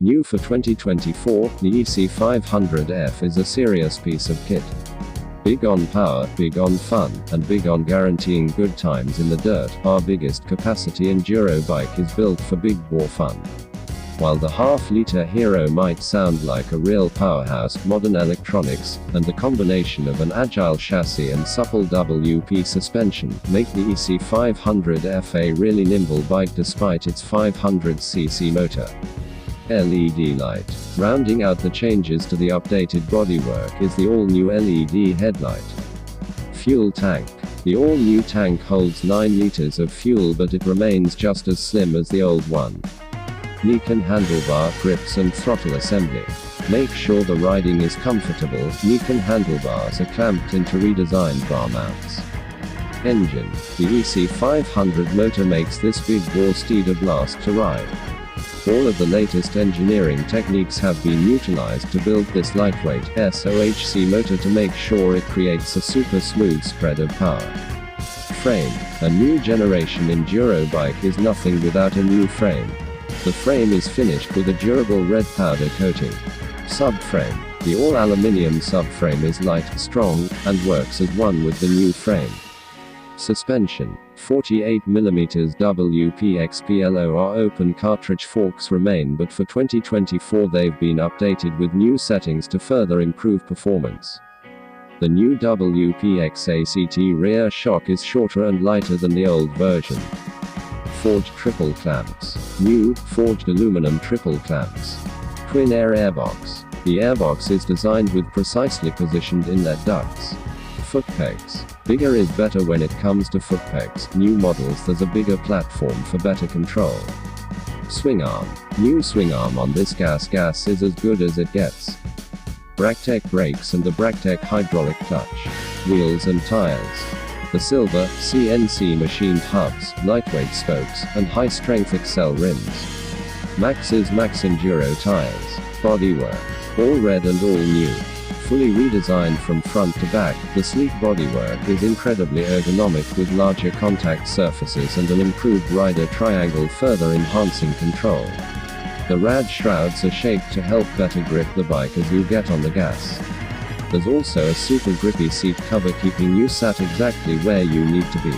New for 2024, the EC500F is a serious piece of kit. Big on power, big on fun, and big on guaranteeing good times in the dirt, our biggest capacity enduro bike is built for big bore fun. While the half-litre hero might sound like a real powerhouse, modern electronics, and the combination of an agile chassis and supple WP suspension, make the EC500F a really nimble bike despite its 500cc motor. LED light. Rounding out the changes to the updated bodywork is the all-new LED headlight. Fuel tank. The all-new tank holds 9 liters of fuel, but it remains just as slim as the old one. Nikon handlebar grips and throttle assembly. Make sure the riding is comfortable. Nikon handlebars are clamped into redesigned bar mounts. Engine. The EC500 motor makes this big bore steed a blast to ride. All of the latest engineering techniques have been utilized to build this lightweight SOHC motor to make sure it creates a super smooth spread of power. Frame. A new generation enduro bike is nothing without a new frame. The frame is finished with a durable red powder coating. Subframe. The all-aluminium subframe is light, strong, and works as one with the new frame. Suspension. 48mm WPXPLOR open cartridge forks remain, but for 2024 they've been updated with new settings to further improve performance. The new WPXACT rear shock is shorter and lighter than the old version. Forged triple clamps. New, forged aluminum triple clamps. Twin air airbox. The airbox is designed with precisely positioned inlet ducts. Foot pegs. Bigger is better when it comes to foot pegs. New models, there's a bigger platform for better control. Swing arm. New swing arm on this GasGas is as good as it gets. Bractec brakes and the Bractec hydraulic clutch. Wheels and tires. The silver, CNC machined hubs, lightweight spokes, and high-strength Excel rims. Max's Max Enduro tires. Bodywork. All red and all new. Fully redesigned from front to back, the sleek bodywork is incredibly ergonomic with larger contact surfaces and an improved rider triangle, further enhancing control. The rad shrouds are shaped to help better grip the bike as you get on the gas. There's also a super grippy seat cover keeping you sat exactly where you need to be.